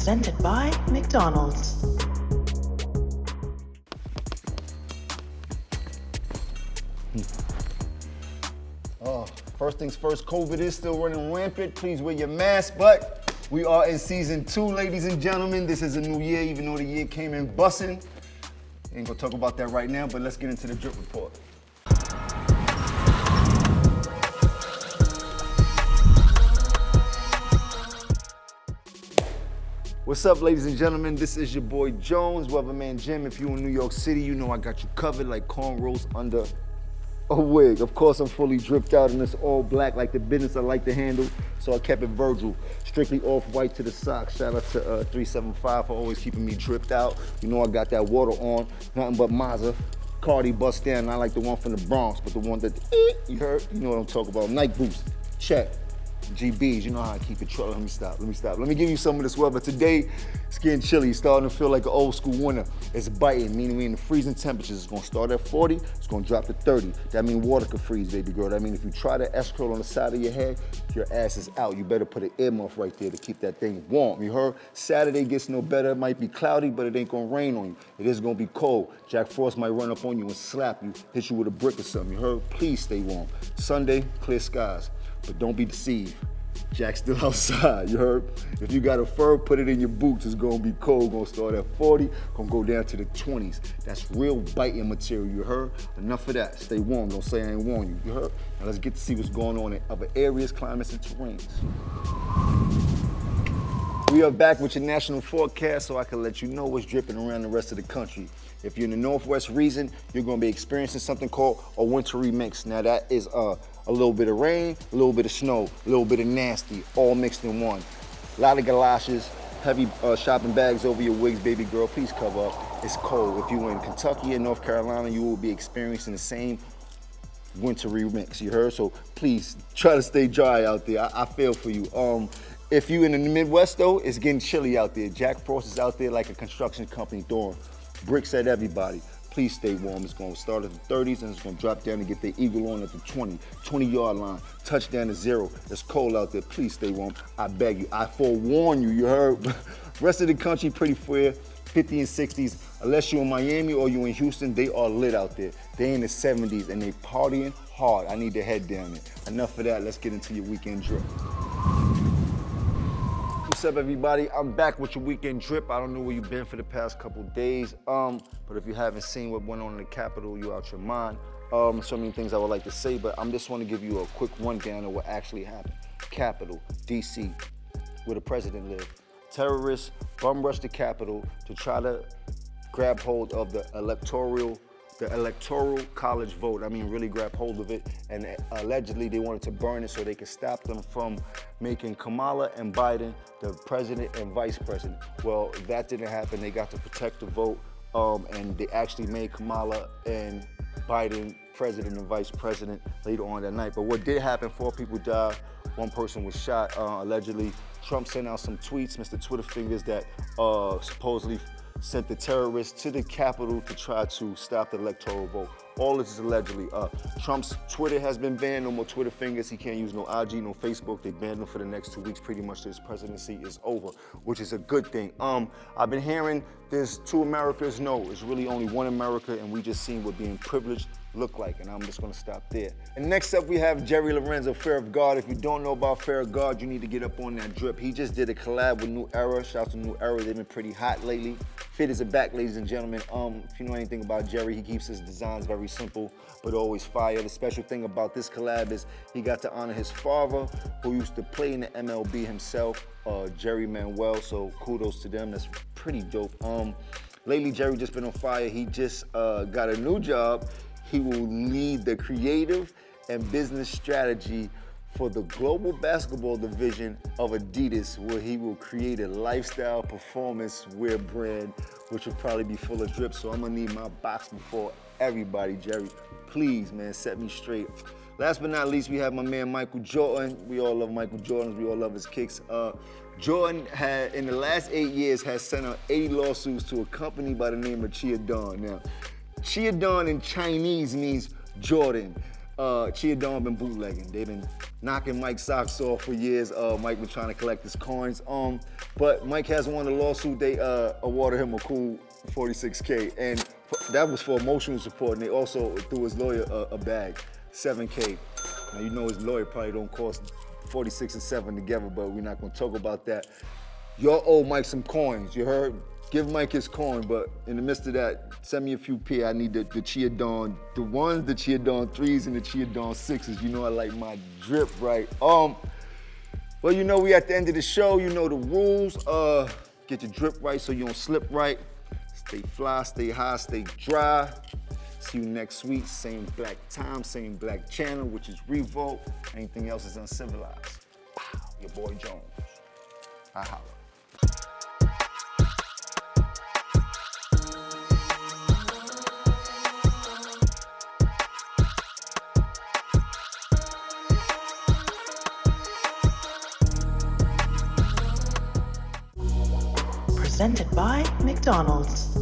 presented by McDonald's. First things first, COVID is still running rampant. Please wear your mask, but we are in season 2, ladies and gentlemen. This is a new year, even though the year came in bussin'. Ain't gonna talk about that right now, but let's get into the drip report. What's up, ladies and gentlemen? This is your boy Jones, Weavahman Jim. If you're in New York City, you know I got you covered like cornrows under a wig. Of course, I'm fully dripped out in this all black like the business I like to handle, so I kept it Virgil. Strictly off-white to the socks. Shout out to 375 for always keeping me dripped out. You know I got that water on, nothing but Mazda. Cardi bust down, not like the one from the Bronx, but the one that, you heard? You know what I'm talking about. Nike boots, check. GBs, you know how I keep it trailing. Let me stop. Let me give you some of this weather. Today, it's getting chilly. It's starting to feel like an old school winter. It's biting, meaning we in the freezing temperatures. It's gonna start at 40, it's gonna drop to 30. That means water could freeze, baby girl. That means if you try to S-curl on the side of your head, your ass is out. You better put an earmuff right there to keep that thing warm, you heard? Saturday gets no better. It might be cloudy, but it ain't gonna rain on you. It is gonna be cold. Jack Frost might run up on you and slap you, hit you with a brick or something, you heard? Please stay warm. Sunday, clear skies. But don't be deceived. Jack's still outside, you heard? If you got a fur, put it in your boots. It's gonna be cold, gonna start at 40, gonna go down to the 20s. That's real biting material, you heard? Enough of that. Stay warm, don't say I ain't warn you, you heard? Now let's get to see what's going on in other areas, climates, and terrains. We are back with your national forecast so I can let you know what's dripping around the rest of the country. If you're in the Northwest region, you're gonna be experiencing something called a wintry mix. Now that is a little bit of rain, a little bit of snow, a little bit of nasty, all mixed in one. A lot of galoshes, heavy shopping bags over your wigs, baby girl. Please cover up. It's cold. If you're in Kentucky and North Carolina, you will be experiencing the same wintry mix, you heard? So please try to stay dry out there. I feel for you. If you're in the Midwest though, it's getting chilly out there. Jack Frost is out there like a construction company throwing bricks at everybody. Please stay warm. It's gonna start at the 30s and it's gonna drop down and get the eagle on at the 20-yard line. Touchdown to 0. It's cold out there. Please stay warm. I beg you. I forewarn you, you heard? Rest of the country pretty fair, 50 and 60s. Unless you're in Miami or you're in Houston, they are lit out there. They in the 70s and they partying hard. I need to head down there. Enough of that. Let's get into your weekend drip. What's up, everybody? I'm back with your weekend drip. I don't know where you've been for the past couple days, but if you haven't seen what went on in the Capitol, you're out your mind. So many things I would like to say, but I'm just want to give you a quick rundown of what actually happened. Capitol, DC, where the president lived. Terrorists bum rushed the Capitol to try to grab hold of the electoral college vote. I mean, really grab hold of it. And allegedly they wanted to burn it so they could stop them from making Kamala and Biden the president and vice president. Well, that didn't happen. They got to protect the vote, and they actually made Kamala and Biden president and vice president later on that night. But what did happen, 4 people died, 1 person was shot, allegedly. Trump sent out some tweets, Mr. Twitter Fingers, that supposedly sent the terrorists to the Capitol to try to stop the electoral vote. All this is allegedly. Trump's Twitter has been banned, no more Twitter fingers. He can't use no IG, no Facebook. They banned him for the next 2 weeks, pretty much till his presidency is over, which is a good thing. I've been hearing there's 2 Americas. No, it's really only 1 America, and we just seen what being privileged look like, and I'm just gonna stop there. And next up, we have Jerry Lorenzo, Fear of God. If you don't know about Fear of God, you need to get up on that drip. He just did a collab with New Era. Shout out to New Era, they've been pretty hot lately. Fit is back, ladies and gentlemen. If you know anything about Jerry, he keeps his designs very simple, but always fire. The special thing about this collab is he got to honor his father, who used to play in the MLB himself, Jerry Manuel, so kudos to them. That's pretty dope. Lately, Jerry just been on fire. He just got a new job. He will lead the creative and business strategy for the global basketball division of Adidas, where he will create a lifestyle performance wear brand, which will probably be full of drip. So I'm gonna need my box before everybody, Jerry. Please, man, set me straight. Last but not least, we have my man Michael Jordan. We all love Michael Jordan. We all love his kicks. Jordan had, in the last 8 years, has sent out 80 lawsuits to a company by the name of Chia Don. Now, Chia Don in Chinese means Jordan. Chia Don been bootlegging. They've been knocking Mike's socks off for years. Mike been trying to collect his coins. But Mike has won the lawsuit. They awarded him a cool 46K, and that was for emotional support. And they also threw his lawyer a bag, 7K. Now you know his lawyer probably don't cost 46 and 7 together, but we're not gonna talk about that. Y'all owe Mike some coins, you heard? Give Mike his coin, but in the midst of that, send me a few pair. I need the Chia Dawn, the ones, the Chia Dawn 3s and the Chia Dawn 6s. You know I like my drip right. Well, you know we at the end of the show, you know the rules. Get your drip right so you don't slip right. Stay fly, stay high, stay dry. See you next week, same black time, same black channel, which is REVOLT. Anything else is uncivilized. Pow, your boy Jones. I holla. Presented by McDonald's.